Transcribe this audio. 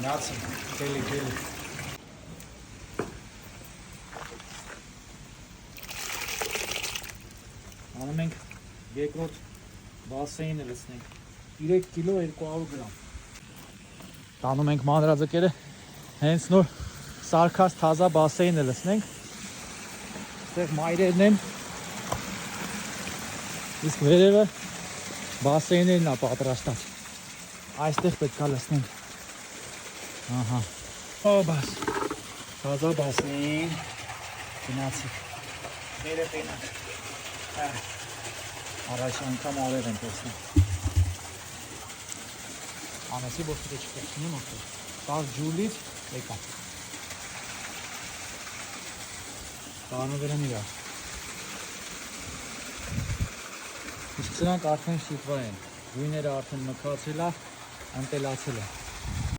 Գնացի, գելի։ Անում ենք երկրորդ բասեինը լցնենք 3 կիլո 200 գրամ։ Տանում ենք մանրաձկերը հենց նոր սարքած թազա բասեինը լցնենք։ Այստեղ մայրերն են, իսկ վերևը բասեիններն է պատրաստած։ Այստեղ պետք է լցնենք։ Ահա։ Օ բաս։ Թազա բասեին։ Գնացի։ Վերը տենանք։ Առաջ անգամ արև են տեսնում։ Անեսի բոստը չկրսնի մոստը։ Տար ջուլից եկա։ Տանը վերան իրա։ Իսկ սրանք արդեն շիտվա են։ Գույները արդեն մքացել է, ընտելացել է։